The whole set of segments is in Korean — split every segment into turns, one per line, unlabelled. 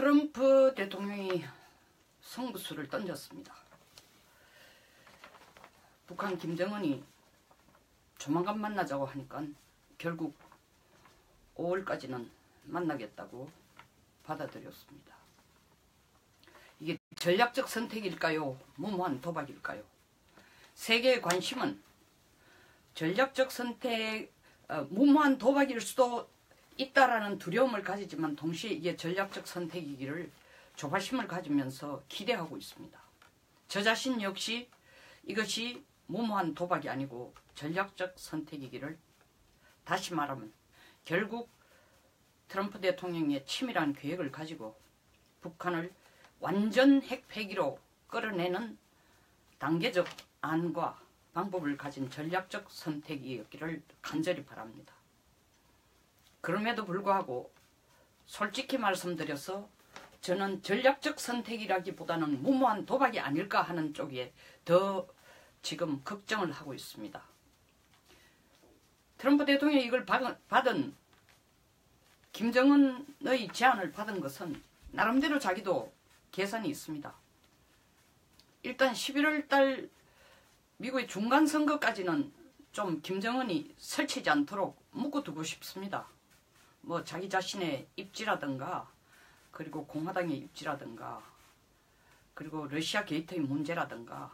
트럼프 대통령이 성부수를 던졌습니다. 북한 김정은이 조만간 만나자고 하니까 결국 5월까지는 만나겠다고 받아들였습니다. 이게 전략적 선택일까요? 무모한 도박일까요? 세계의 관심은 전략적 선택, 무모한 도박일 수도 있다라는 두려움을 가지지만 동시에 이게 전략적 선택이기를 조바심을 가지면서 기대하고 있습니다. 저 자신 역시 이것이 무모한 도박이 아니고 전략적 선택이기를, 다시 말하면 결국 트럼프 대통령의 치밀한 계획을 가지고 북한을 완전 핵폐기로 끌어내는 단계적 안과 방법을 가진 전략적 선택이었기를 간절히 바랍니다. 그럼에도 불구하고 솔직히 말씀드려서 저는 전략적 선택이라기보다는 무모한 도박이 아닐까 하는 쪽에 더 지금 걱정을 하고 있습니다. 트럼프 대통령이 이걸 받은 김정은의 제안을 받은 것은 나름대로 자기도 계산이 있습니다. 일단 11월 달 미국의 중간선거까지는 좀 김정은이 설치지 않도록 묶어두고 싶습니다. 뭐 자기 자신의 입지라든가 그리고 공화당의 입지라든가 그리고 러시아 게이트의 문제라든가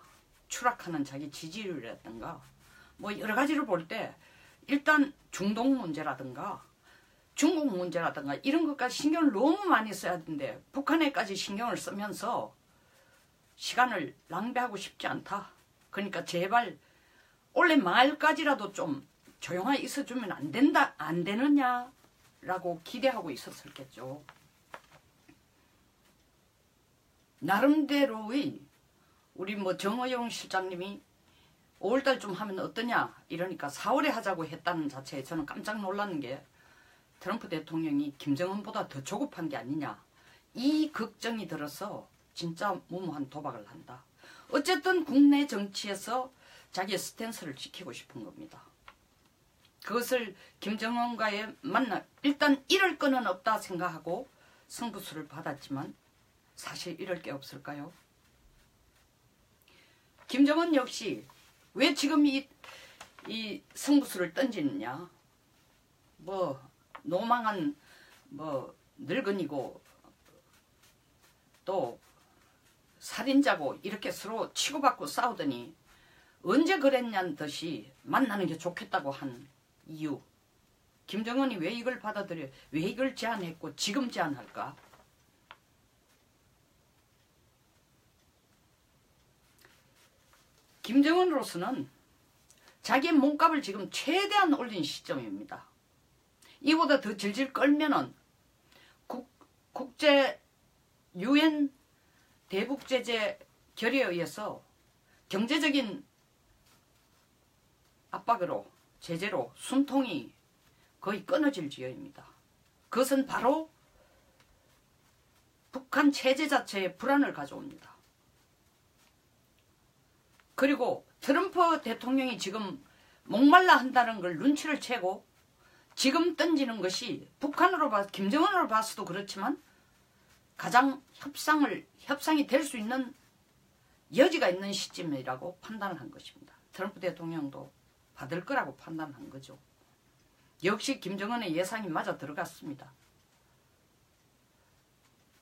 추락하는 자기 지지율이라든가 뭐 여러 가지를 볼 때 일단 중동 문제라든가 중국 문제라든가 이런 것까지 신경을 너무 많이 써야 되는데 북한에까지 신경을 쓰면서 시간을 낭비하고 싶지 않다. 그러니까 제발 올해 말까지라도 좀 조용하게 있어주면 안 되느냐라고 기대하고 있었겠죠. 나름대로의 우리 뭐 정의용 실장님이 5월달쯤 하면 어떠냐 이러니까 4월에 하자고 했다는 자체에 저는 깜짝 놀라는 게 트럼프 대통령이 김정은보다 더 조급한 게 아니냐, 이 걱정이 들어서 진짜 무모한 도박을 한다. 어쨌든 국내 정치에서 자기의 스탠스를 지키고 싶은 겁니다. 그것을 김정은과의 일단 이럴 거는 없다 생각하고 성부수를 받았지만 사실 이럴 게 없을까요? 김정은 역시 왜 지금 이 성부수를 던지느냐, 뭐 노망한 뭐 늙은이고 또 살인자고 이렇게 서로 치고받고 싸우더니 언제 그랬냐는 듯이 만나는 게 좋겠다고 한 이유, 김정은이 왜 이걸 받아들여, 왜 이걸 제안했고 지금 제안할까? 김정은으로서는 자기의 몸값을 지금 최대한 올린 시점입니다. 이보다 더 질질 끌면은 국제 UN 대북제재 결의에 의해서 경제적인 압박으로 제재로 숨통이 거의 끊어질 지경입니다. 그것은 바로 북한 체제 자체에 불안을 가져옵니다. 그리고 트럼프 대통령이 지금 목말라 한다는 걸 눈치를 채고 지금 던지는 것이 북한으로 김정은으로 봐서도 그렇지만 가장 협상이 될 수 있는 여지가 있는 시점이라고 판단을 한 것입니다. 트럼프 대통령도 받을 거라고 판단한 거죠. 역시 김정은의 예상이 맞아 들어갔습니다.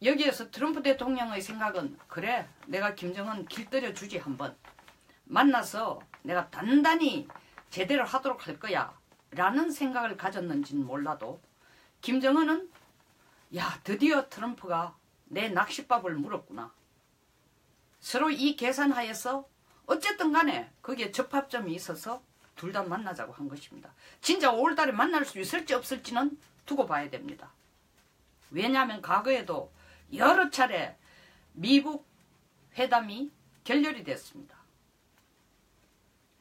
여기에서 트럼프 대통령의 생각은 그래, 내가 김정은 길들여 주지, 한번 만나서 내가 단단히 제대로 하도록 할 거야 라는 생각을 가졌는지는 몰라도 김정은은 야, 드디어 트럼프가 내 낚싯밥을 물었구나. 서로 이 계산하에서 어쨌든 간에 거기에 접합점이 있어서 둘 다 만나자고 한 것입니다. 진짜 5월달에 만날 수 있을지 없을지는 두고 봐야 됩니다. 왜냐하면 과거에도 여러 차례 미북 회담이 결렬이 됐습니다.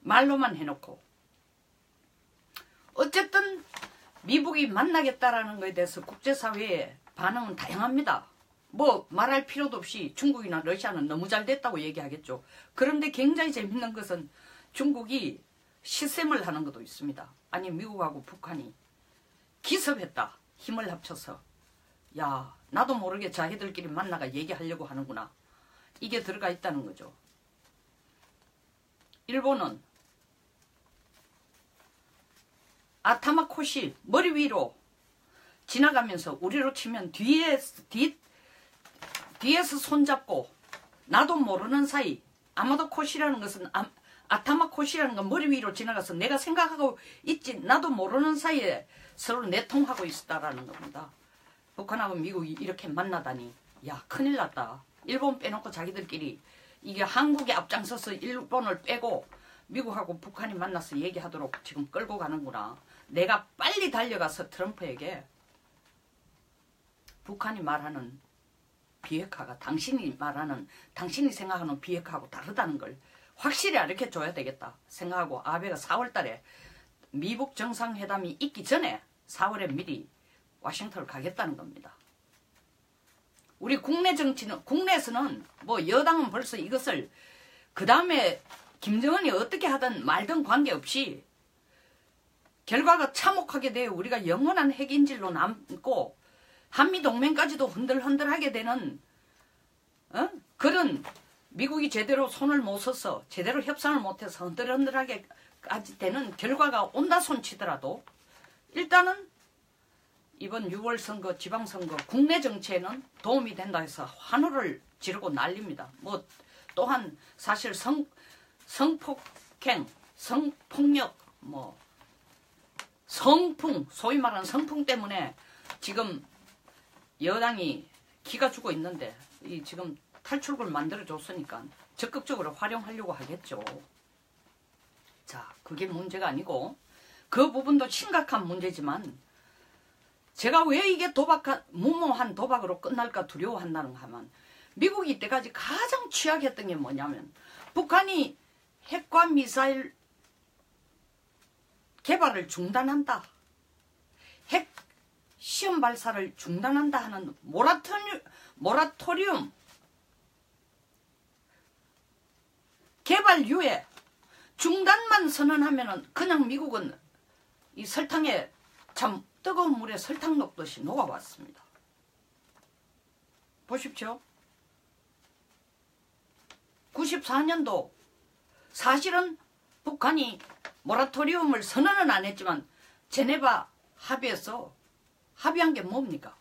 말로만 해놓고. 어쨌든 미북이 만나겠다라는 것에 대해서 국제사회의 반응은 다양합니다. 뭐 말할 필요도 없이 중국이나 러시아는 너무 잘 됐다고 얘기하겠죠. 그런데 굉장히 재밌는 것은 중국이 시샘을 하는 것도 있습니다. 아니, 미국하고 북한이 기습했다. 힘을 합쳐서. 야, 나도 모르게 자기들끼리 만나가 얘기하려고 하는구나. 이게 들어가 있다는 거죠. 일본은 아타마 코시 머리 위로 지나가면서 우리로 치면 뒤에서 손잡고 나도 모르는 사이 아마도 코시라는 것은 아타마 코시라는 건 머리 위로 지나가서 내가 생각하고 있지 나도 모르는 사이에 서로 내통하고 있었다라는 겁니다. 북한하고 미국이 이렇게 만나다니 야 큰일 났다. 일본 빼놓고 자기들끼리 이게 한국에 앞장서서 일본을 빼고 미국하고 북한이 만나서 얘기하도록 지금 끌고 가는구나. 내가 빨리 달려가서 트럼프에게 북한이 말하는 비핵화가 당신이 생각하는 비핵화하고 다르다는 걸 확실히 알려줘야 되겠다 생각하고 아베가 4월 달에 미북 정상회담이 있기 전에 4월에 미리 워싱턴을 가겠다는 겁니다. 우리 국내 정치는 국내에서는 뭐 여당은 벌써 이것을 그 다음에 김정은이 어떻게 하든 말든 관계없이 결과가 참혹하게 되어 우리가 영원한 핵인질로 남고 한미동맹까지도 흔들흔들하게 되는 그런 미국이 제대로 손을 못 써서 제대로 협상을 못해서 흔들흔들하게까지 되는 결과가 온다 손치더라도 일단은 이번 6월 선거 지방선거 국내 정치에는 도움이 된다 해서 환호를 지르고 난립니다. 뭐 또한 사실 성폭행, 성폭력, 뭐 성풍, 소위 말하는 성풍 때문에 지금 여당이 기가 죽어 있는데 이 지금 탈출구를 만들어줬으니까 적극적으로 활용하려고 하겠죠. 자, 그게 문제가 아니고 그 부분도 심각한 문제지만 제가 왜 이게 무모한 도박으로 끝날까 두려워한다는가 하면 미국이 이때까지 가장 취약했던 게 뭐냐면 북한이 핵과 미사일 개발을 중단한다. 핵 시험 발사를 중단한다 하는 모라토리움 개발 유예 중단만 선언하면은 그냥 미국은 이 설탕에 참 뜨거운 물에 설탕 녹듯이 녹아왔습니다. 보십시오. 94년도 사실은 북한이 모라토리움을 선언은 안 했지만 제네바 합의에서 합의한 게 뭡니까?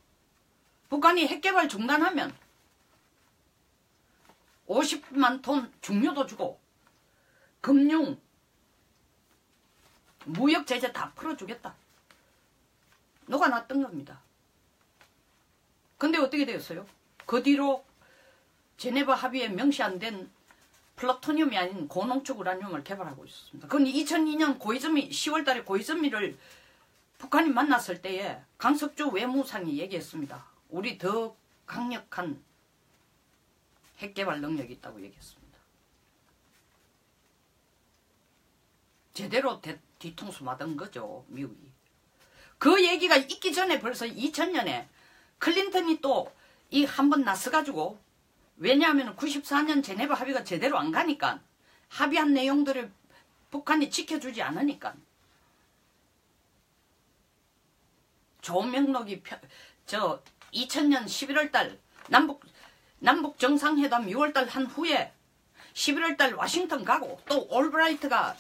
북한이 핵개발 중단하면 50만 톤 중료도 주고 금융, 무역 제재 다 풀어주겠다. 녹아났던 겁니다. 근데 어떻게 되었어요? 그 뒤로 제네바 합의에 명시 안 된 플루토늄이 아닌 고농축 우라늄을 개발하고 있었습니다. 그건 2002년 10월 달에 고이즈미를 북한이 만났을 때에 강석주 외무상이 얘기했습니다. 우리 더 강력한 핵개발 능력이 있다고 얘기했습니다. 제대로 뒤통수 맞은 거죠, 미국이. 그 얘기가 있기 전에 벌써 2000년에 클린턴이 또 이 한번 나서가지고 왜냐하면 94년 제네바 합의가 제대로 안 가니까 합의한 내용들을 북한이 지켜주지 않으니까 조명록이 2000년 11월달 남북 정상회담 6월달 한 후에 11월달 워싱턴 가고 또 올브라이트가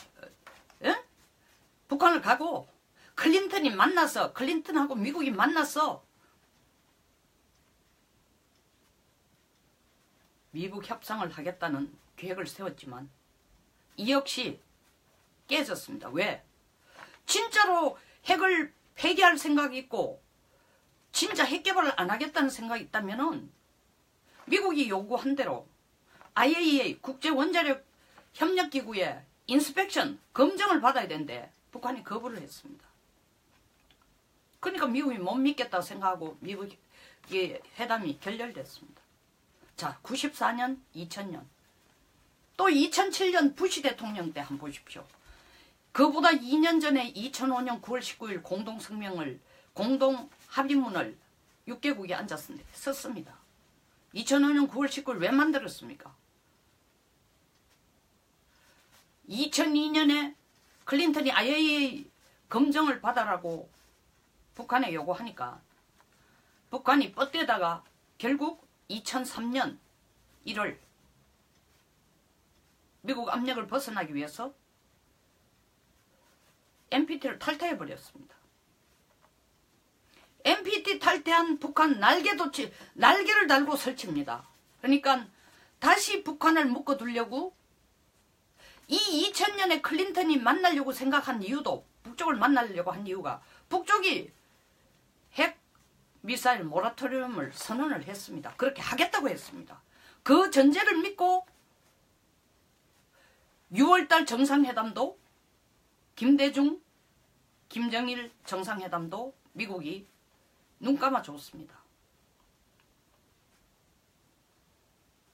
북한을 가고 클린턴이 만나서 클린턴하고 미국이 만나서 미북 협상을 하겠다는 계획을 세웠지만 이 역시 깨졌습니다. 왜? 진짜로 핵을 폐기할 생각이 있고 진짜 핵개발을 안 하겠다는 생각이 있다면은 미국이 요구한 대로 IAEA 국제원자력협력기구의 인스펙션 검증을 받아야 되는데 북한이 거부를 했습니다. 그러니까 미국이 못 믿겠다고 생각하고 미국의 회담이 결렬됐습니다. 자, 94년, 2000년. 또 2007년 부시 대통령 때 한번 보십시오. 그보다 2년 전에 2005년 9월 19일 공동 합의문을 6개국이 앉았습니다. 썼습니다. 2005년 9월 19일 왜 만들었습니까? 2002년에 클린턴이 IAEA 검증을 받아라고 북한에 요구하니까 북한이 뻗대다가 결국 2003년 1월 미국 압력을 벗어나기 위해서 NPT를 탈퇴해버렸습니다. NPT 탈퇴한 북한 날개를 달고 설칩니다. 그러니까 다시 북한을 묶어두려고 이 2000년에 클린턴이 만나려고 생각한 이유도, 북쪽을 만나려고 한 이유가 북쪽이 핵 미사일 모라토리움을 선언을 했습니다. 그렇게 하겠다고 했습니다. 그 전제를 믿고 6월달 정상회담도 김대중, 김정일 정상회담도 미국이 눈 감아줬습니다.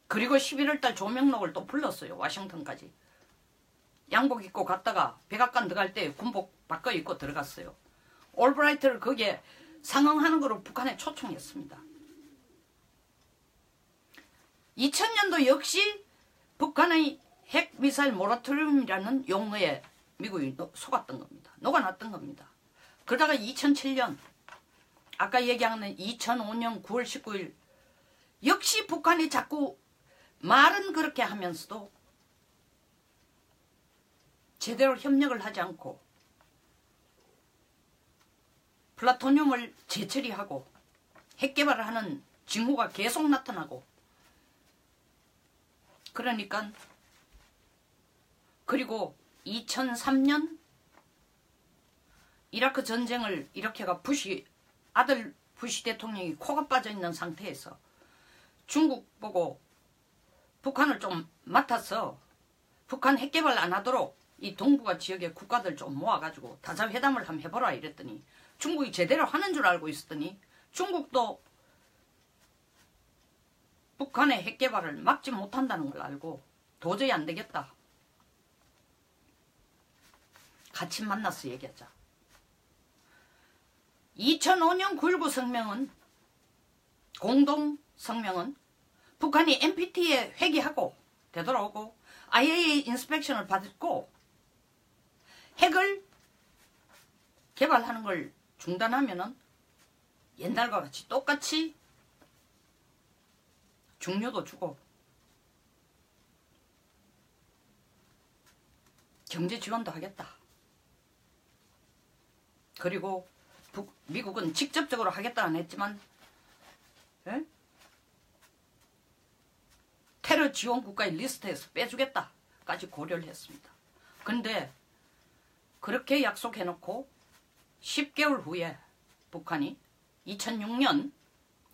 그리고 11월달 조명록을 또 불렀어요. 워싱턴까지. 양복 입고 갔다가 백악관 들어갈 때 군복 바꿔 입고 들어갔어요. 올브라이트를 거기에 상응하는 거로 북한에 초청했습니다. 2000년도 역시 북한의 핵미사일 모라토리움이라는 용어에 미국이 속았던 겁니다. 녹아났던 겁니다. 그러다가 2007년 아까 얘기하는 2005년 9월 19일 역시 북한이 자꾸 말은 그렇게 하면서도 제대로 협력을 하지 않고 플라토늄을 재처리하고 핵개발을 하는 징후가 계속 나타나고 그러니까 그리고 2003년 이라크 전쟁을 일으켜가 아들 부시 대통령이 코가 빠져있는 상태에서 중국 보고 북한을 좀 맡아서 북한 핵개발 안 하도록 이 동북아 지역의 국가들 좀 모아가지고 다자회담을 한번 해보라 이랬더니 중국이 제대로 하는 줄 알고 있었더니 중국도 북한의 핵개발을 막지 못한다는 걸 알고 도저히 안 되겠다. 같이 만나서 얘기하자. 2005년 9.19 성명은 공동 성명은 북한이 NPT에 회귀하고 되돌아오고 IAEA 인스펙션을 받고 핵을 개발하는 걸 중단하면은 옛날과 같이 똑같이 중료도 주고 경제 지원도 하겠다. 그리고 미국은 직접적으로 하겠다는 했지만 테러 지원 국가의 리스트에서 빼주겠다까지 고려를 했습니다. 그런데 그렇게 약속해놓고 10개월 후에 북한이 2006년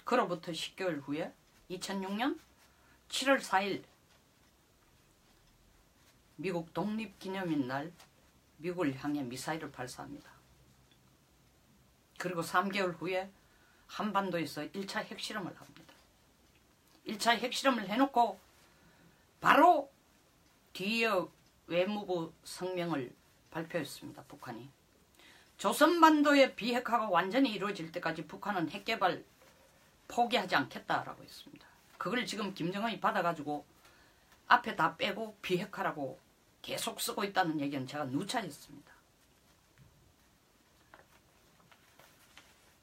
그로부터 10개월 후에 2006년 7월 4일 미국 독립기념일 날 미국을 향해 미사일을 발사합니다. 그리고 3개월 후에 한반도에서 1차 핵실험을 합니다. 1차 핵실험을 해놓고 바로 뒤에 외무부 성명을 발표했습니다. 북한이. 조선반도의 비핵화가 완전히 이루어질 때까지 북한은 핵개발 포기하지 않겠다라고 했습니다. 그걸 지금 김정은이 받아가지고 앞에 다 빼고 비핵화라고 계속 쓰고 있다는 얘기는 제가 누차 했습니다.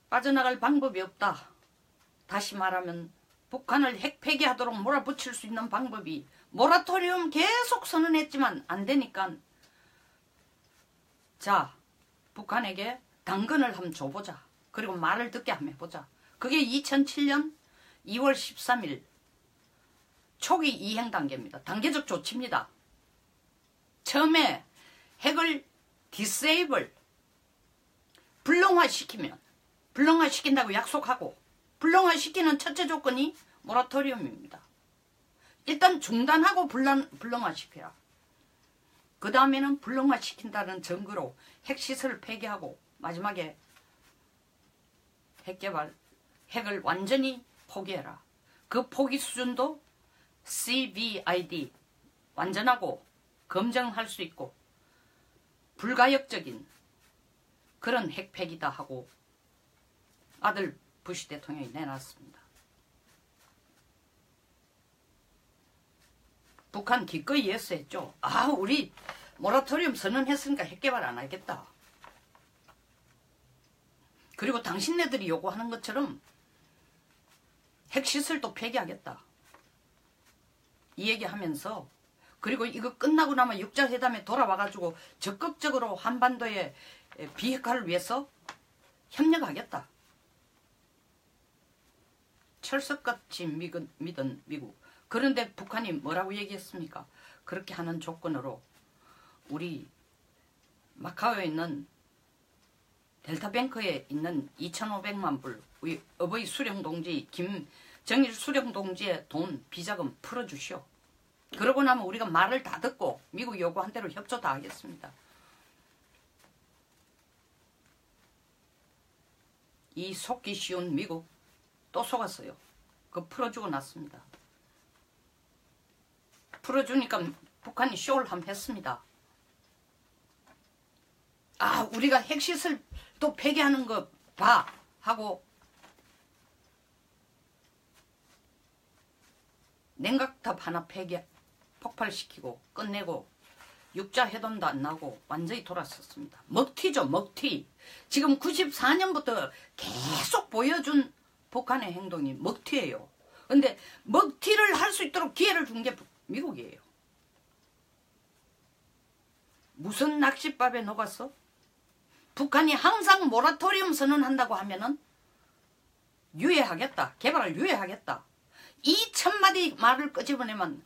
빠져나갈 방법이 없다. 다시 말하면 북한을 핵 폐기하도록 몰아붙일 수 있는 방법이 모라토리움 계속 선언했지만 안 되니까 자 북한에게 당근을 한번 줘보자. 그리고 말을 듣게 한번 해보자. 그게 2007년 2월 13일 초기 이행 단계입니다. 단계적 조치입니다. 처음에 핵을 디세이블 불능화시키면 불능화시킨다고 약속하고 불능화시키는 첫째 조건이 모라토리움입니다. 일단 중단하고 불능화시켜라. 그 다음에는 불능화시킨다는 증거로 핵시설을 폐기하고 마지막에 핵개발, 핵을 완전히 포기해라. 그 포기 수준도 CVID 완전하고 검증할 수 있고 불가역적인 그런 핵폐기다 하고 아들 부시 대통령이 내놨습니다. 북한 기꺼이 예스했죠. 아 우리 모라토리움 선언했으니까 핵개발 안 하겠다. 그리고 당신네들이 요구하는 것처럼 핵시설도 폐기하겠다. 이 얘기하면서 그리고 이거 끝나고 나면 육자회담에 돌아와가지고 적극적으로 한반도의 비핵화를 위해서 협력하겠다. 철석같이 믿은 미국. 그런데 북한이 뭐라고 얘기했습니까? 그렇게 하는 조건으로 우리 마카오에 있는 델타뱅크에 있는 2,500만 불 우리 어버이 수령동지 김정일 수령동지의 돈 비자금 풀어주시오. 그러고 나면 우리가 말을 다 듣고 미국 요구한 대로 협조 다 하겠습니다. 이 속기 쉬운 미국 또 속았어요. 그거 풀어주고 났습니다. 풀어주니까 북한이 쇼를 한번 했습니다. 아, 우리가 핵시설 또 폐기하는 거 봐 하고 냉각탑 하나 폭발시키고 끝내고 육자회담도 안 나고 완전히 돌아섰습니다. 먹튀죠, 먹튀. 지금 94년부터 계속 보여준 북한의 행동이 먹튀예요. 근데 먹튀를 할 수 있도록 기회를 준 게 미국이에요. 무슨 낚싯밥에 녹았어? 북한이 항상 모라토리움 선언한다고 하면은 유예하겠다. 개발을 유예하겠다. 2,000마디 말을 끄집어내면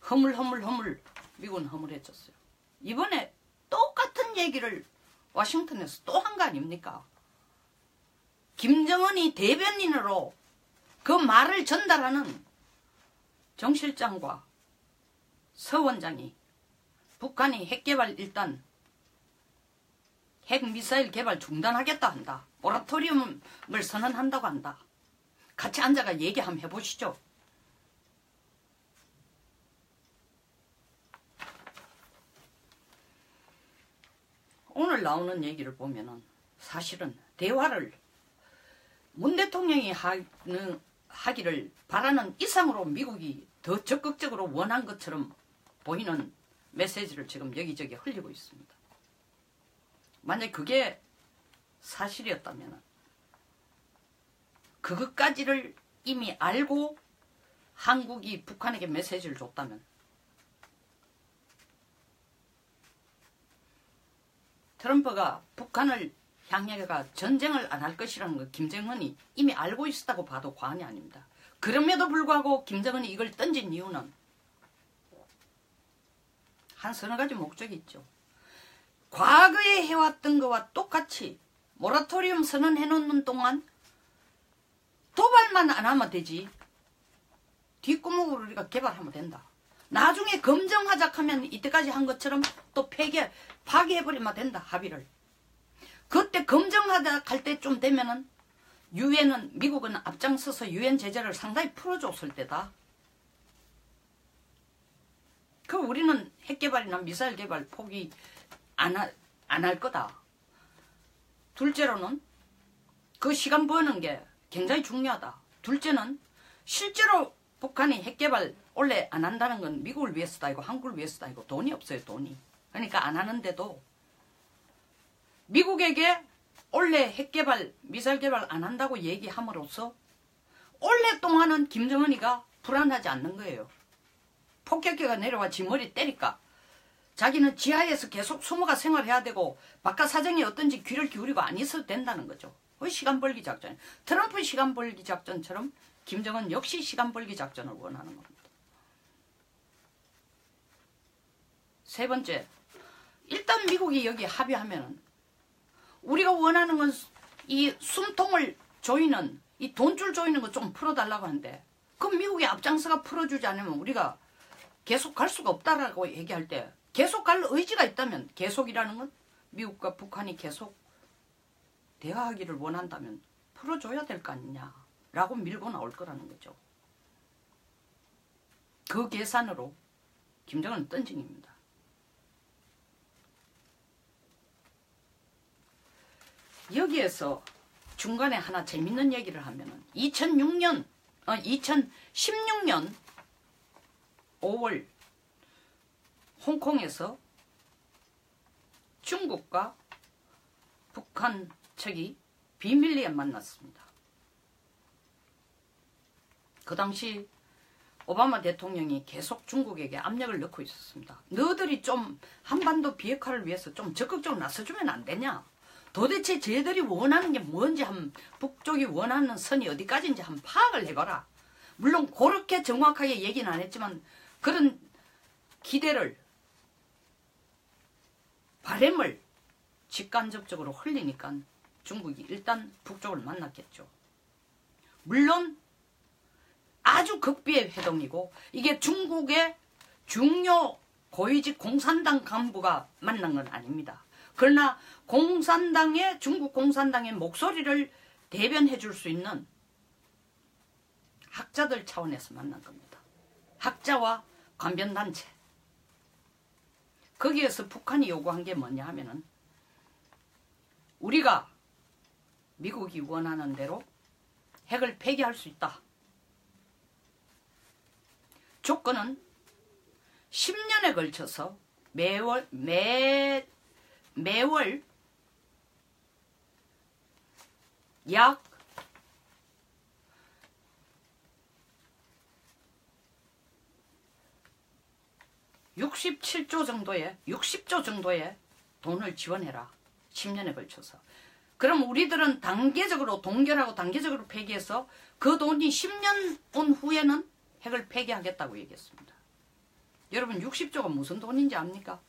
허물허물 미국은 허물해졌어요. 이번에 똑같은 얘기를 워싱턴에서 또 한 거 아닙니까? 김정은이 대변인으로 그 말을 전달하는 정 실장과 서 원장이 북한이 핵개발 일단 핵미사일 개발 중단하겠다 한다. 모라토리움을 선언한다고 한다. 같이 앉아가 얘기 한번 해보시죠. 오늘 나오는 얘기를 보면은 사실은 대화를 문 대통령이 하기를 바라는 이상으로 미국이 더 적극적으로 원한 것처럼 보이는 메시지를 지금 여기저기 흘리고 있습니다. 만약 그게 사실이었다면 그것까지를 이미 알고 한국이 북한에게 메시지를 줬다면 트럼프가 북한을 향해가 전쟁을 안 할 것이라는 걸 김정은이 이미 알고 있었다고 봐도 과언이 아닙니다. 그럼에도 불구하고 김정은이 이걸 던진 이유는 한 서너 가지 목적이 있죠. 과거에 해왔던 것과 똑같이 모라토리움 선언해놓는 동안 도발만 안 하면 되지. 뒷구멍으로 우리가 개발하면 된다. 나중에 검증하자 하면 이때까지 한 것처럼 또 파괴해버리면 된다. 합의를. 그때 검증하자 할 때쯤 되면은 유엔은 미국은 앞장서서 유엔 제재를 상당히 풀어줬을 때다. 그 우리는 핵개발이나 미사일 개발 포기 안 할 거다. 둘째로는 그 시간 버는 게 굉장히 중요하다. 둘째는 실제로 북한이 핵개발 원래 안 한다는 건 미국을 위해서도 아니고 한국을 위해서도 아니고 돈이 없어요. 돈이. 그러니까 안 하는데도 미국에게 원래 핵개발 미사일 개발 안 한다고 얘기함으로써 오랫동안은 김정은이가 불안하지 않는 거예요. 폭격기가 내려와 지 머리 때리까 자기는 지하에서 계속 숨어가 생활해야 되고 바깥 사정이 어떤지 귀를 기울이고 안 있어도 된다는 거죠. 그 시간 벌기 작전. 트럼프 시간 벌기 작전처럼 김정은 역시 시간 벌기 작전을 원하는 겁니다. 세 번째, 일단 미국이 여기 합의하면은 우리가 원하는 건 이 숨통을 조이는 이 돈줄 조이는 거 좀 풀어달라고 하는데 그럼 미국이 앞장서가 풀어주지 않으면 우리가 계속 갈 수가 없다라고 얘기할 때 계속 갈 의지가 있다면 계속이라는 건 미국과 북한이 계속 대화하기를 원한다면 풀어줘야 될 거 아니냐라고 밀고 나올 거라는 거죠. 그 계산으로 김정은 던짐입니다. 여기에서 중간에 하나 재밌는 얘기를 하면은 2016년 5월 홍콩에서 중국과 북한 측이 비밀리에 만났습니다. 그 당시 오바마 대통령이 계속 중국에게 압력을 넣고 있었습니다. 너희들이 좀 한반도 비핵화를 위해서 좀 적극적으로 나서주면 안 되냐? 도대체 쟤들이 원하는 게 뭔지 북쪽이 원하는 선이 어디까지인지 한번 파악을 해봐라. 물론 그렇게 정확하게 얘기는 안 했지만 그런 기대를 바람을 직간접적으로 흘리니까 중국이 일단 북쪽을 만났겠죠. 물론 아주 극비의 회동이고 이게 중국의 중요 고위직 공산당 간부가 만난 건 아닙니다. 그러나 중국 공산당의 목소리를 대변해 줄 수 있는 학자들 차원에서 만난 겁니다. 학자와 관변단체. 거기에서 북한이 요구한 게 뭐냐 하면은 우리가 미국이 원하는 대로 핵을 폐기할 수 있다. 조건은 10년에 걸쳐서 매월 약 60조 정도의 돈을 지원해라. 10년에 걸쳐서. 그럼 우리들은 단계적으로 동결하고 단계적으로 폐기해서 그 돈이 10년 온 후에는 핵을 폐기하겠다고 얘기했습니다. 여러분 60조가 무슨 돈인지 압니까?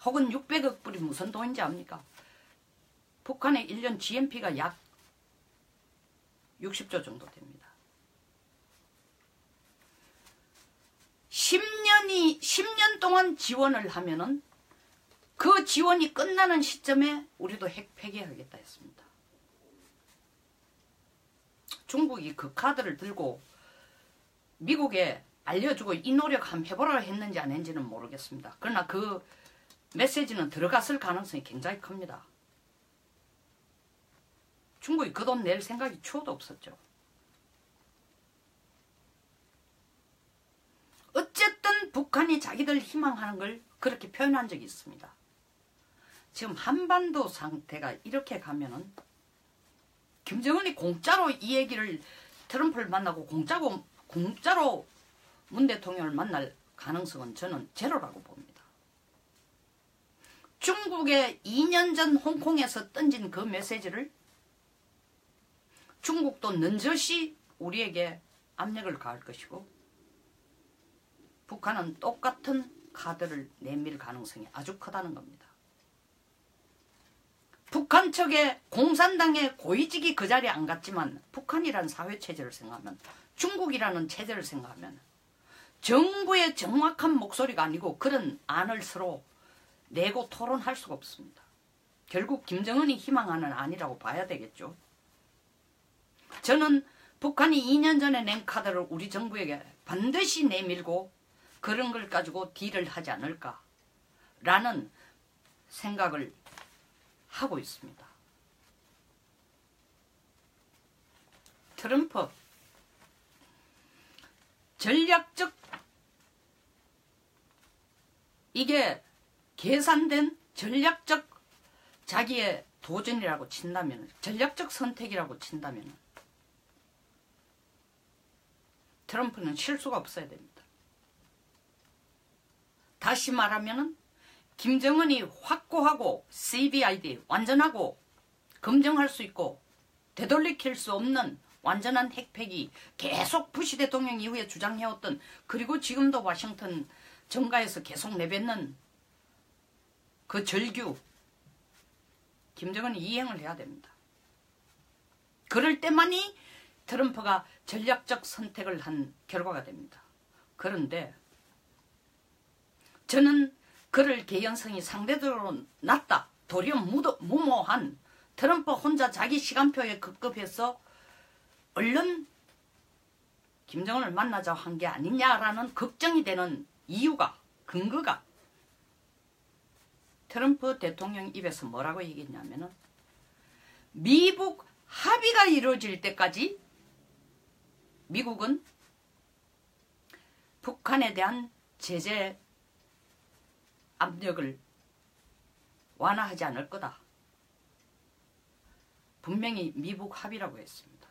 혹은 600억 불이 무슨 돈인지 압니까? 북한의 1년 GNP가 약 60조 정도 됩니다. 10년 동안 지원을 하면은 그 지원이 끝나는 시점에 우리도 핵 폐기하겠다 했습니다. 중국이 그 카드를 들고 미국에 알려주고 이 노력 한번 해보라 했는지 안 했는지는 모르겠습니다. 그러나 그 메시지는 들어갔을 가능성이 굉장히 큽니다. 중국이 그 돈 낼 생각이 추호도 없었죠. 어쨌든 북한이 자기들 희망하는 걸 그렇게 표현한 적이 있습니다. 지금 한반도 상태가 이렇게 가면은 김정은이 공짜로 이 얘기를 트럼프를 만나고 공짜로 문 대통령을 만날 가능성은 저는 제로라고 봅니다. 중국의 2년 전 홍콩에서 던진 그 메시지를 중국도 넌저시 우리에게 압력을 가할 것이고 북한은 똑같은 카드를 내밀 가능성이 아주 크다는 겁니다. 북한 측의 공산당의 고위직이 그 자리에 안 갔지만 북한이라는 사회체제를 생각하면 중국이라는 체제를 생각하면 정부의 정확한 목소리가 아니고 그런 안을 서로 내고 토론할 수가 없습니다. 결국 김정은이 희망하는 안이라고 봐야 되겠죠. 저는 북한이 2년 전에 낸 카드를 우리 정부에게 반드시 내밀고 그런 걸 가지고 딜을 하지 않을까라는 생각을 하고 있습니다. 트럼프 전략적 이게 계산된 전략적 자기의 도전이라고 친다면 전략적 선택이라고 친다면 트럼프는 실수가 없어야 됩니다. 다시 말하면 김정은이 확고하고 CVID 완전하고 검증할 수 있고 되돌이킬 수 없는 완전한 핵폐기 계속 부시 대통령 이후에 주장해왔던 그리고 지금도 워싱턴 정가에서 계속 내뱉는 그 절규 김정은이 이행을 해야 됩니다. 그럴 때만이 트럼프가 전략적 선택을 한 결과가 됩니다. 그런데 저는 그럴 개연성이 상대적으로 낮다. 도리어 무모한 트럼프 혼자 자기 시간표에 급급해서 얼른 김정은을 만나자고 한 게 아니냐라는 걱정이 되는 이유가 근거가 트럼프 대통령 입에서 뭐라고 얘기했냐면은 미북 합의가 이루어질 때까지 미국은 북한에 대한 제재 압력을 완화하지 않을 거다. 분명히 미북 합의라고 했습니다.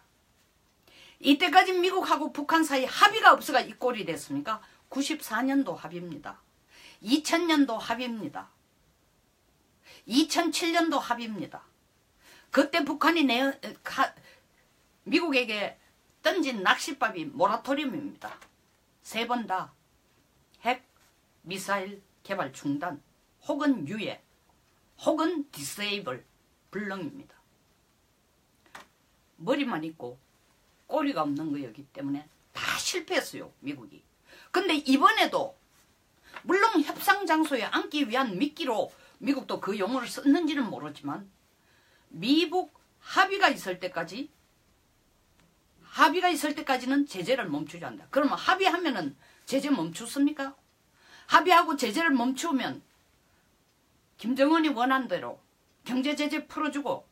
이때까지 미국하고 북한 사이 합의가 없어가 이 꼴이 됐습니까? 94년도 합의입니다. 2000년도 합의입니다. 2007년도 합의입니다. 그때 북한이 미국에게 던진 낚싯밥이 모라토리움입니다. 3번 다 핵, 미사일 개발 중단, 혹은 유예, 혹은 디세이블, 불능입니다. 머리만 있고 꼬리가 없는 거였기 때문에 다 실패했어요, 미국이. 근데 이번에도 물론 협상 장소에 앉기 위한 미끼로 미국도 그 용어를 썼는지는 모르지만 미국 합의가 있을 때까지는 제재를 멈추지 않는다. 그러면 합의하면은 제재 멈추습니까? 합의하고 제재를 멈추면 김정은이 원한 대로 경제 제재 풀어주고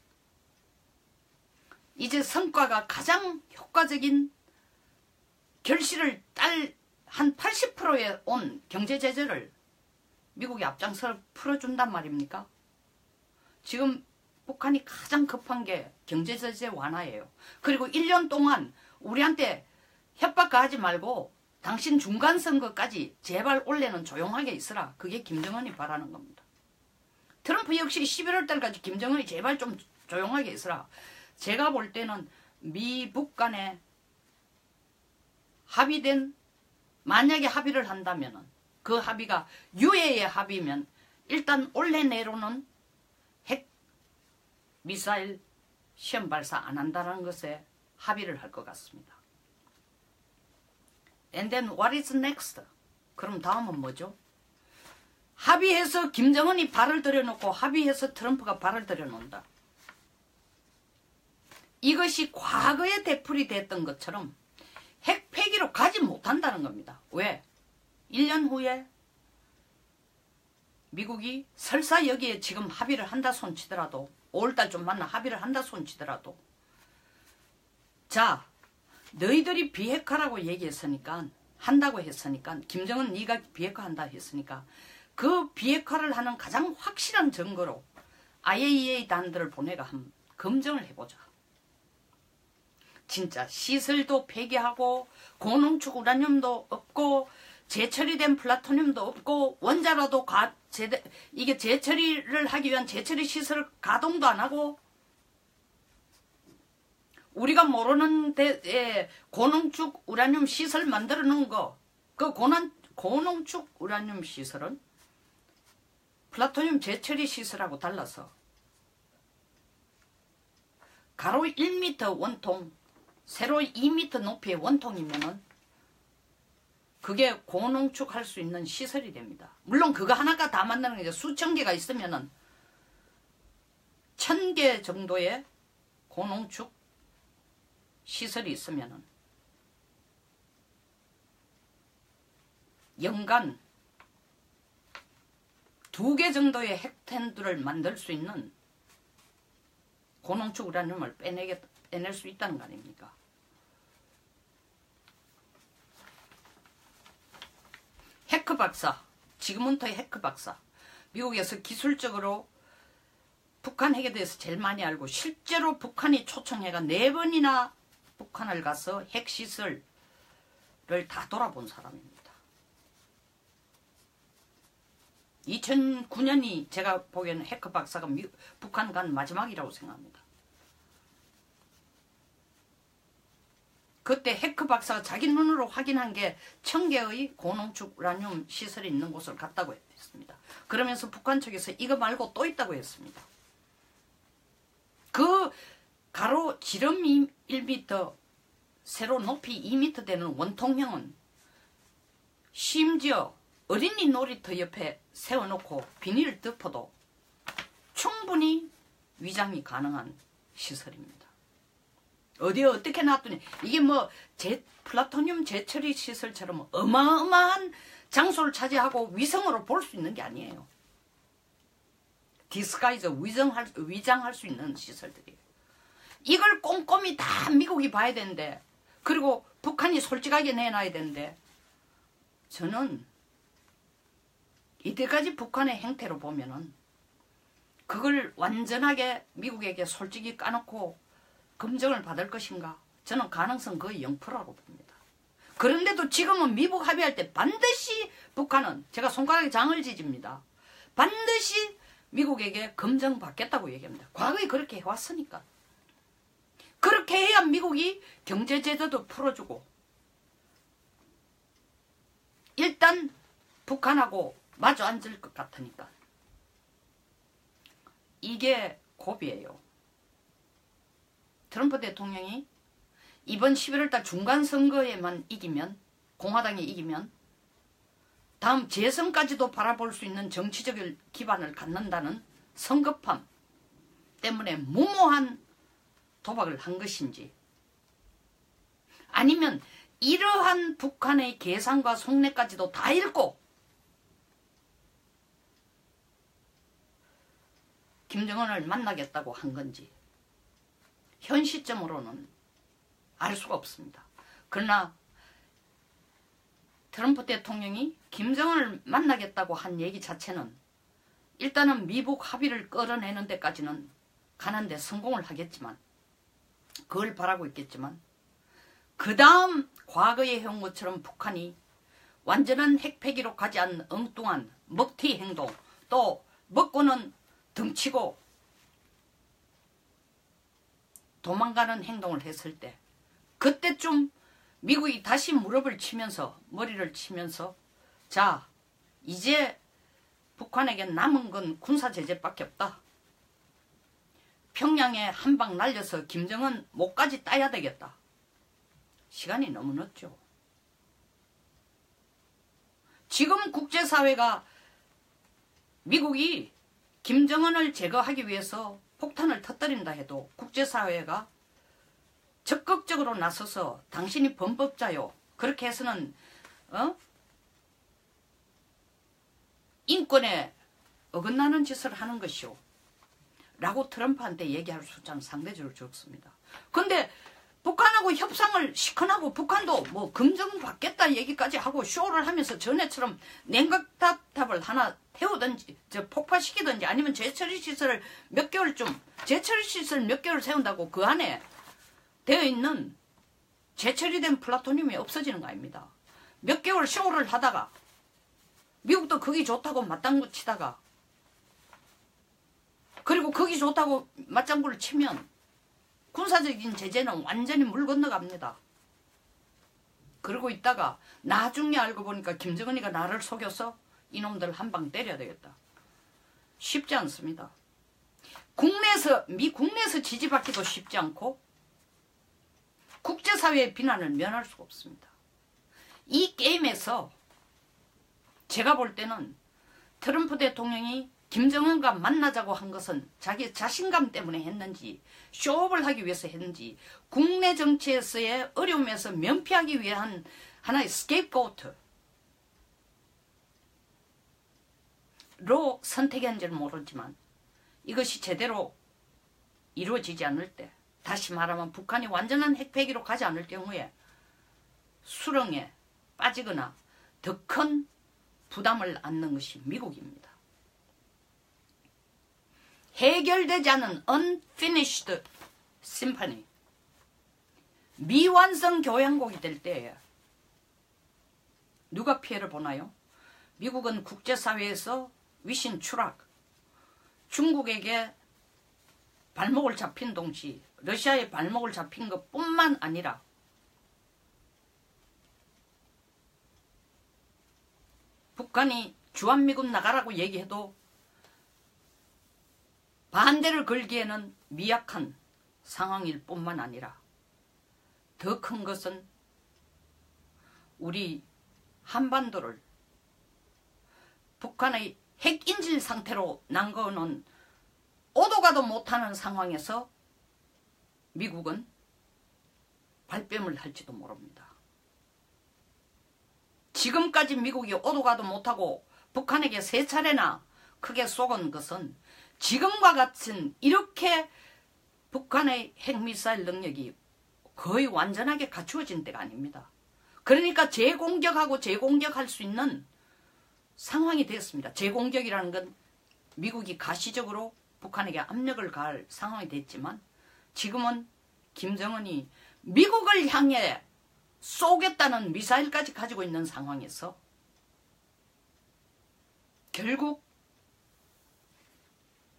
이제 성과가 가장 효과적인 결실을 딸 한 80%에 온 경제 제재를 미국이 앞장서 풀어준단 말입니까? 지금 북한이 가장 급한 게 경제 제재 완화예요. 그리고 1년 동안 우리한테 협박 가하지 말고 당신 중간선거까지 제발 올해는 조용하게 있으라. 그게 김정은이 바라는 겁니다. 트럼프 역시 11월 달까지 김정은이 제발 좀 조용하게 있으라. 제가 볼 때는 미북 간에 합의된, 만약에 합의를 한다면 그 합의가 유예의 합의면 일단 올해 내로는 핵 미사일 시험 발사 안 한다는 것에 합의를 할 것 같습니다. And then what is next? 그럼 다음은 뭐죠? 합의해서 김정은이 발을 들여놓고 합의해서 트럼프가 발을 들여놓는다. 이것이 과거에 되풀이 됐던 것처럼 핵 폐기로 가지 못한다는 겁니다. 왜? 1년 후에 미국이 설사 여기에 지금 합의를 한다 손치더라도 5월달 좀 만나 합의를 한다 손치더라도 자 너희들이 비핵화라고 얘기했으니까 한다고 했으니까 김정은 네가 비핵화 한다 했으니까 그 비핵화를 하는 가장 확실한 증거로 IAEA 단들을 보내가 한번 검증을 해보자. 진짜 시설도 폐기하고 고농축 우라늄도 없고 재처리된 플라토늄도 없고 원자로도 이게 재처리를 하기 위한 재처리 시설 가동도 안 하고 우리가 모르는 데에 고농축 우라늄 시설 만들어 놓은 거 그 고농축 우라늄 시설은 플라토늄 재처리 시설하고 달라서 가로 1m 원통 세로 2m 높이의 원통이면은 그게 고농축할 수 있는 시설이 됩니다. 물론 그거 하나가 다 만드는 게 수천 개가 있으면은 1000개 정도의 고농축 시설이 있으면은 연간 2개 정도의 핵탄두를 만들 수 있는 고농축 우라늄을 빼낼 수 있다는 거 아닙니까? 해커 박사, 지그문트의 해커 박사. 미국에서 기술적으로 북한 핵에 대해서 제일 많이 알고 실제로 북한이 초청해가 4번이나 북한을 가서 핵시설을 다 돌아본 사람입니다. 2009년이 제가 보기에는 해커 박사가 북한 간 마지막이라고 생각합니다. 그때 해커 박사가 자기 눈으로 확인한 게 1000개의 고농축 우라늄 시설이 있는 곳을 갔다고 했습니다. 그러면서 북한 측에서 이거 말고 또 있다고 했습니다. 그 가로 지름 1m, 세로 높이 2m 되는 원통형은 심지어 어린이 놀이터 옆에 세워놓고 비닐을 덮어도 충분히 위장이 가능한 시설입니다. 어디에 어떻게 놨더니 이게 뭐 플라토늄 재처리 시설처럼 어마어마한 장소를 차지하고 위성으로 볼 수 있는 게 아니에요. 디스가이즈 위장할 수 있는 시설들이에요. 이걸 꼼꼼히 다 미국이 봐야 되는데 그리고 북한이 솔직하게 내놔야 되는데 저는 이때까지 북한의 행태로 보면은 그걸 완전하게 미국에게 솔직히 까놓고 검증을 받을 것인가? 저는 가능성 거의 0%라고 봅니다. 그런데도 지금은 미북 합의할 때 반드시 북한은 제가 손가락에 장을 지집니다. 반드시 미국에게 검증받겠다고 얘기합니다. 과거에 그렇게 해왔으니까. 그렇게 해야 미국이 경제제재도 풀어주고 일단 북한하고 마주 앉을 것 같으니까. 이게 고비예요. 트럼프 대통령이 이번 11월달 중간선거에만 이기면, 공화당이 이기면 다음 재선까지도 바라볼 수 있는 정치적 기반을 갖는다는 성급함 때문에 무모한 도박을 한 것인지, 아니면 이러한 북한의 계산과 속내까지도 다 읽고 김정은을 만나겠다고 한 건지 현 시점으로는 알 수가 없습니다. 그러나 트럼프 대통령이 김정은을 만나겠다고 한 얘기 자체는 일단은 미북 합의를 끌어내는 데까지는 가는데 성공을 하겠지만, 그걸 바라고 있겠지만, 그 다음 과거에 해온 것처럼 북한이 완전한 핵폐기로 가지 않는 엉뚱한 먹튀 행동, 또 먹고는 덩치고 도망가는 행동을 했을 때, 그때쯤 미국이 다시 무릎을 치면서, 머리를 치면서, 자, 이제 북한에게 남은 건 군사제재밖에 없다. 평양에 한 방 날려서 김정은 목까지 따야 되겠다. 시간이 너무 늦죠. 지금 국제사회가 미국이 김정은을 제거하기 위해서 폭탄을 터뜨린다 해도 국제사회가 적극적으로 나서서 당신이 범법자요, 그렇게 해서는 인권에 어긋나는 짓을 하는 것이오 라고 트럼프한테 얘기할 숫자는 상대적으로 적습니다. 근데 북한하고 협상을 시큰하고 북한도 뭐 검증받겠다 얘기까지 하고 쇼를 하면서 전에처럼 냉각탑을 하나 태우든지 폭파시키든지 아니면 재처리 시설을 몇 개월 세운다고 그 안에 되어 있는 재처리된 플라토늄이 없어지는 거 아닙니다. 몇 개월 쇼를 하다가 미국도 거기 좋다고 맞장구 치다가, 그리고 거기 좋다고 맞장구를 치면 군사적인 제재는 완전히 물 건너갑니다. 그러고 있다가 나중에 알고 보니까 김정은이가 나를 속여서 이놈들 한 방 때려야 되겠다. 쉽지 않습니다. 국내에서 지지받기도 쉽지 않고 국제사회의 비난을 면할 수가 없습니다. 이 게임에서 제가 볼 때는 트럼프 대통령이 김정은과 만나자고 한 것은 자기 자신감 때문에 했는지, 쇼업을 하기 위해서 했는지, 국내 정치에서의 어려움에서 면피하기 위한 하나의 스케이프고트로 선택했는지는 모르지만, 이것이 제대로 이루어지지 않을 때, 다시 말하면 북한이 완전한 핵폐기로 가지 않을 경우에 수렁에 빠지거나 더 큰 부담을 안는 것이 미국입니다. 해결되지 않은 unfinished symphony, 미완성 교향곡이 될 때에 누가 피해를 보나요? 미국은 국제사회에서 위신 추락, 중국에게 발목을 잡힌 동시 러시아의 발목을 잡힌 것뿐만 아니라 북한이 주한미군 나가라고 얘기해도 반대를 걸기에는 미약한 상황일 뿐만 아니라 더 큰 것은 우리 한반도를 북한의 핵인질 상태로 남겨놓은 오도 가도 못하는 상황에서 미국은 발뺌을 할지도 모릅니다. 지금까지 미국이 오도 가도 못하고 북한에게 3차례나 크게 쏘은 것은 지금과 같은 이렇게 북한의 핵미사일 능력이 거의 완전하게 갖추어진 때가 아닙니다. 그러니까 재공격하고 재공격할 수 있는 상황이 되었습니다. 재공격이라는 건 미국이 가시적으로 북한에게 압력을 가할 상황이 됐지만, 지금은 김정은이 미국을 향해 쏘겠다는 미사일까지 가지고 있는 상황에서 결국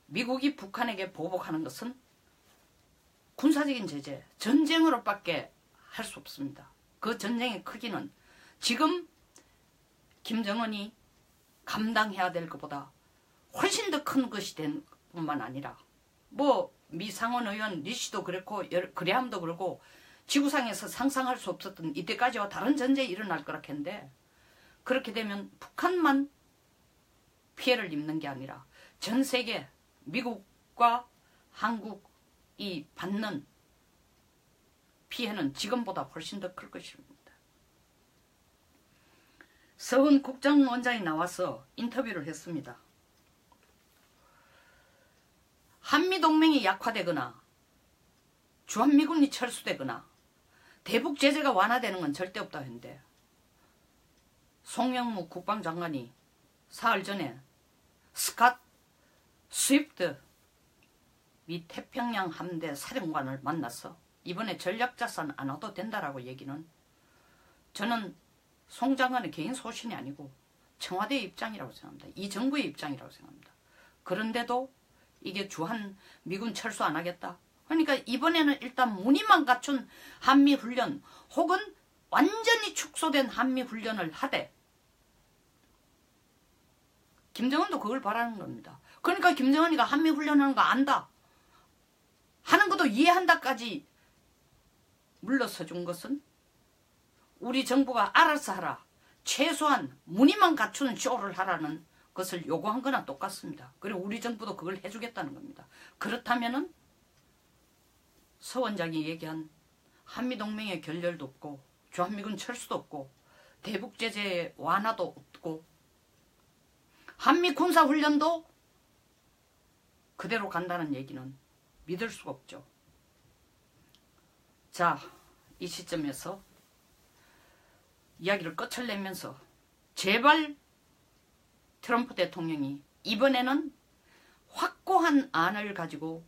미국이 북한에게 보복하는 것은 군사적인 제재, 전쟁으로밖에 할 수 없습니다. 그 전쟁의 크기는 지금 김정은이 감당해야 될 것보다 훨씬 더 큰 것이 된 뿐만 아니라 뭐 미상원 의원 리씨도 그렇고 그레함도 그렇고 지구상에서 상상할 수 없었던 이때까지와 다른 전쟁이 일어날 거라 했는데 그렇게 되면 북한만 피해를 입는 게 아니라 전 세계 미국과 한국이 받는 피해는 지금보다 훨씬 더 클 것입니다. 서훈 국정원장이 나와서 인터뷰를 했습니다. 한미동맹이 약화되거나 주한미군이 철수되거나 대북 제재가 완화되는 건 절대 없다고 했는데 송영무 국방장관이 사흘 전에 스캇 스위프트 미 태평양 함대 사령관을 만나서 이번에 전략자산 안 와도 된다라고 얘기는 저는 송 장관의 개인 소신이 아니고 청와대의 입장이라고 생각합니다. 이 정부의 입장이라고 생각합니다. 그런데도 이게 주한 미군 철수 안 하겠다. 그러니까 이번에는 일단 무늬만 갖춘 한미훈련 혹은 완전히 축소된 한미훈련을 하되 김정은도 그걸 바라는 겁니다. 그러니까 김정은이가 한미훈련하는 거 안다. 하는 것도 이해한다까지 물러서 준 것은 우리 정부가 알아서 하라. 최소한 무늬만 갖춘 쇼를 하라는 것을 요구한 거나 똑같습니다. 그리고 우리 정부도 그걸 해주겠다는 겁니다. 그렇다면은 서 원장이 얘기한 한미동맹의 결렬도 없고 주한미군 철수도 없고 대북제재 완화도 없고 한미군사훈련도 그대로 간다는 얘기는 믿을 수가 없죠. 자, 이 시점에서 이야기를 끝을 내면서 제발 트럼프 대통령이 이번에는 확고한 안을 가지고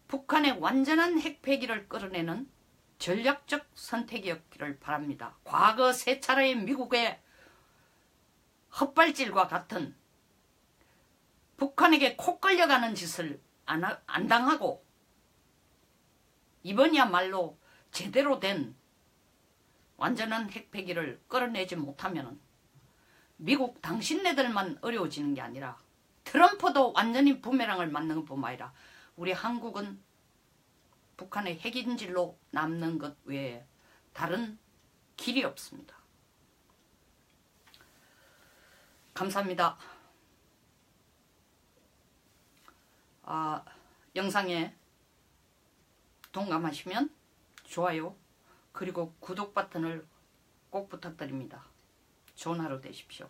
북한의 완전한 핵폐기를 끌어내는 전략적 선택이었기를 바랍니다. 과거 세 차례의 미국의 헛발질과 같은 북한에게 코 끌려가는 짓을 안 당하고 이번이야말로 제대로 된 완전한 핵폐기를 끌어내지 못하면 미국 당신네들만 어려워지는 게 아니라 트럼프도 완전히 부메랑을 맞는 것뿐만 아니라 우리 한국은 북한의 핵인질로 남는 것 외에 다른 길이 없습니다. 감사합니다. 영상에 동감하시면 좋아요 그리고 구독 버튼을 꼭 부탁드립니다. 좋은 하루 되십시오.